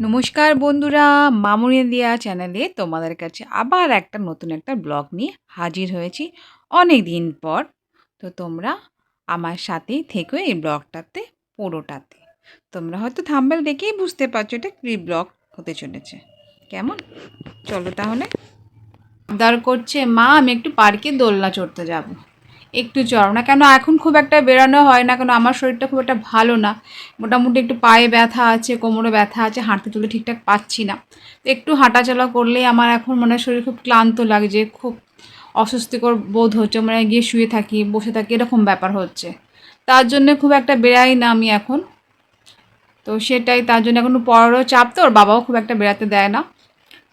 নমস্কার বন্ধুরা, মামুনি দিয়া চ্যানেলে তোমাদের কাছে আবার একটা নতুন একটা ব্লগ নিয়ে হাজির হয়েছি অনেক দিন পর। তো তোমরা আমার সাথেই থেকো এই ব্লগটাতে পুরোটাতে। তোমরা হয়তো থাম্বনেল দেখেই বুঝতে পারছো এটা কি ব্লগ হতে চলেছে। কেমন? চলো তাহলে। আবদার করছে, মা আমি একটু পার্কে দোলনা চড়তে যাব। একটু চড়ো না কেন, এখন খুব একটা বেরানো হয় না, কেন আমার শরীরটা খুব একটা ভালো না। মোটামুটি একটু পায়ে ব্যথা আছে, কোমরে ব্যথা আছে, হাঁটতে চলতে ঠিকঠাক পাচ্ছি না। তো একটু হাঁটাচলা করলেই আমার এখন মানে শরীর খুব ক্লান্ত লাগছে, খুব অস্বস্তিকর বোধ হচ্ছে, মানে গিয়ে শুয়ে থাকি বসে থাকি এরকম ব্যাপার হচ্ছে। তার জন্য খুব একটা বেরাই না আমি এখন। তো সেটাই, তার জন্য এখন পড়ারও চাপ, তো ওর বাবাও খুব একটা বেরাতে দেয় না,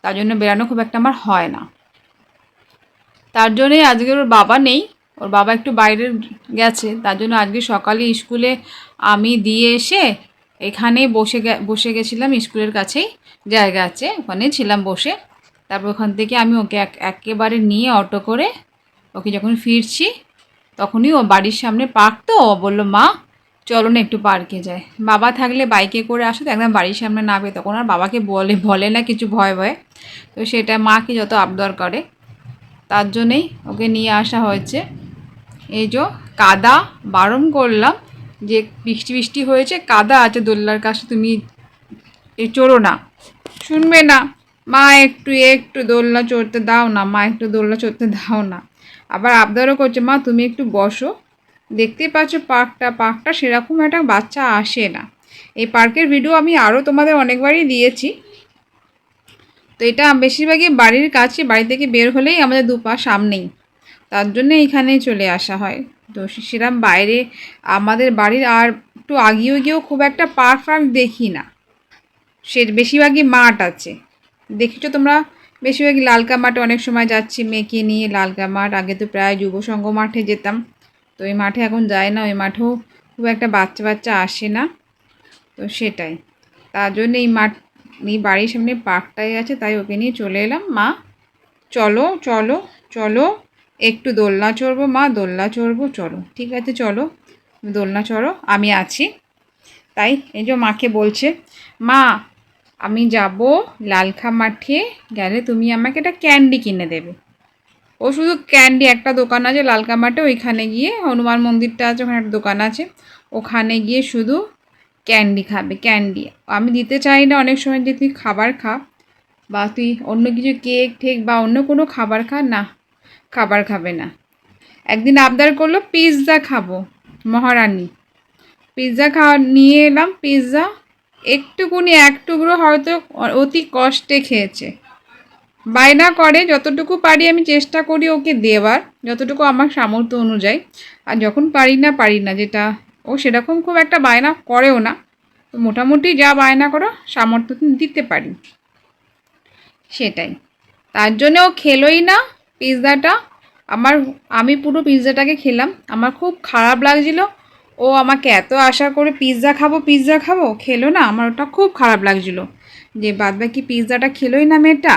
তার জন্য বেরানো খুব একটা আমার হয় না। তার জন্যই আজকে ওর বাবা নেই, ওর বাবা একটু বাইরে গেছে, তার জন্য আজকে সকালে স্কুলে আমি দিয়ে এসে এখানে বসে গেছিলাম। স্কুলের কাছেই জায়গা আছে, ওখানে ছিলাম বসে। তারপর ওখান থেকে আমি ওকে একেবারে নিয়ে অটো করে ওকে যখন ফিরছি, তখনই ও বাড়ির সামনে পার্ক, তো ও বললো মা চলো না একটু পার্কে যায়। বাবা থাকলে বাইকে করে আসো তো একদম বাড়ির সামনে নামবে, তখন আর বাবাকে বলে না কিছু ভয়ে ভয়ে। তো সেটা মাকে যত আবদার করে, তার জন্যেই ওকে নিয়ে আসা হয়েছে। এই যে কাদা, বারণ করলাম যে বৃষ্টি বৃষ্টি হয়েছে, কাদা আছে দোলনার কাছে, তুমি চড়ো না, শুনবে না। মা একটু একটু দোলনা চড়তে দাও না, মা একটু দোলনা চড়তে দাও না। আবার আবদারও করছে, মা তুমি একটু বসো। দেখতেই পাচ্ছ পার্কটা সেরকম একটা বাচ্চা আসে না। এই পার্কের ভিডিও আমি আরও তোমাদের অনেকবারই দিয়েছি। তো এটা বেশিরভাগই বাড়ির কাছে, বাড়ি থেকে বের হলেই আমাদের দুপা সামনেই, তার জন্য এখানেই চলে আসা হয়। তো সেরকম বাইরে আমাদের বাড়ির আর একটু গিয়েও খুব একটা পার্ক দেখি না। সে বেশিরভাগই মাঠ আছে, দেখেছো তোমরা, বেশিরভাগই লালকা মাঠে অনেক সময় যাচ্ছি মেয়েকে নিয়ে। লালকা মাঠ, আগে তো প্রায় যুব সংঘ মাঠে যেতাম, তো ওই মাঠে এখন যায় না, ওই মাঠেও খুব একটা বাচ্চা বাচ্চা আসে না। তো সেটাই, তার জন্য এই বাড়ির সামনে পার্কটাই আছে, তাই ওকে নিয়ে চলে এলাম। মা চলো চলো চলো, একটু দোলনা চড়বো মা, দোলনা চড়বো, চলো ঠিক আছে চলো দোলনা চড়ো, আমি আছি। তাই এই যে মাকে বলছে, মা আমি যাব লালখা মাঠে, গেলে তুমি আমাকে একটা ক্যান্ডি কিনে দেবে। ও শুধু ক্যান্ডি, একটা দোকান আছে লালকা মাঠে, ওইখানে গিয়ে হনুমান মন্দিরটা আছে, ওখানে একটা দোকান আছে, ওখানে গিয়ে শুধু ক্যান্ডি খাবে, ক্যান্ডি। আমি দিতে চাই না অনেক সময় যে তুই খাবার খা, বা তুই অন্য কিছু কেক ঠেক বা অন্য কোনো খাবার খা, না খাবার খাবে না। একদিন আবদার করলো পিৎজা খাবো, মহারানী পিৎজা খাওয়া নিয়ে এলাম, পিৎজা একটুকুনি এক টুকরো হয়তো অতি কষ্টে খেয়েছে। বায়না করে, যতটুকু পারি আমি চেষ্টা করি ওকে দেওয়ার, যতটুকু আমার সামর্থ্য অনুযায়ী। আর যখন পারি না যেটা, ও সেরকম খুব একটা বায়না করেও না। তো মোটামুটি যা বায়না করো সামর্থ্য দিতে পারি, সেটাই। তার জন্য ও খেলোই না পিৎজাটা। আমি পুরো পিৎজাটাকে খেলাম, আমার খুব খারাপ লাগছিল। ও আমাকে এত আশা করে পিৎজা খাবো খেলো না, আমার ওটা খুব খারাপ লাগছিল যে বাদবাকি পিৎজাটা খেলোই না মেয়েটা।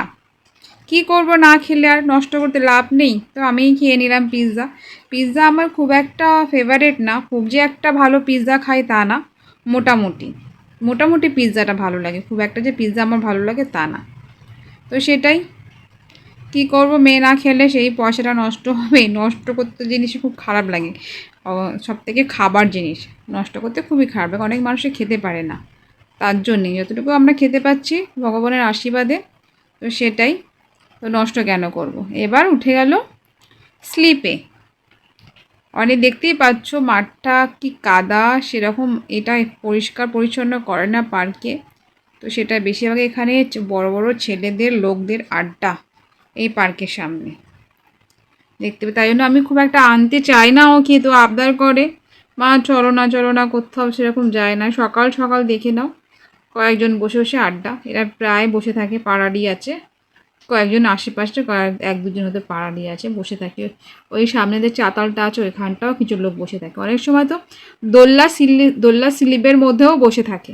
কী করব, না খেলে আর নষ্ট করতে লাভ নেই, তো আমিই খেয়ে নিলাম পিৎজা। পিৎজা আমার খুব একটা ফেভারেট না, খুব যে একটা ভালো পিৎজা খাই তা না, মোটামুটি মোটামুটি পিৎজাটা ভালো লাগে, খুব একটা যে পিৎজা আমার ভালো লাগে তা না। তো সেটাই, কি করব, মেয়ে না খেলে সেই পয়সাটা নষ্ট হবে, নষ্ট করতে জিনিস খুব খারাপ লাগে। সব থেকে খাবার জিনিস নষ্ট করতে খুবই খারাপ লাগে, অনেক মানুষে খেতে পারে না। তার জন্যেই যতটুকু আমরা খেতে পাচ্ছি ভগবানের আশীর্বাদে, তো সেটাই, তো নষ্ট কেন করব। এবার উঠে গেল স্লিপে। অনেক দেখতেই পাচ্ছ মাঠটা কি কাদা, সেরকম এটা পরিষ্কার পরিচ্ছন্ন করে না পার্কে। তো সেটা বেশিরভাগ এখানে বড় বড় ছেলেদের লোকদের আড্ডা এই পার্কের সামনে দেখতে পাই। তাই জন্য আমি খুব একটা আনতে চাই না ওকে, তো আবদার করে, মা চলো না কোথাও সেরকম যায় না। সকাল সকাল দেখে নাও কয়েকজন বসে বসে আড্ডা, এরা প্রায় বসে থাকে, পাড়ারই আছে কয়েকজন, আশেপাশে এক দুজন হতে পাড়ারই আছে বসে থাকে। ওই সামনে যে চাতালটা আছে ওইখানটাও কিছু লোক বসে থাকে, অনেক সময় তো দোল্লা স্লিপের মধ্যেও বসে থাকে।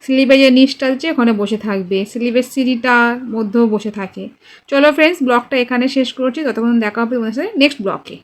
স্লিপে যে নিচটা আছে ওখানে বসে থাকবে, স্লিপের সিঁড়িটার মধ্যেও বসে থাকে। চলো ফ্রেন্ডস, ব্লগটা এখানে শেষ করছি, ততক্ষণ দেখা হবে তোমাদের সাথে নেক্সট ব্লগে।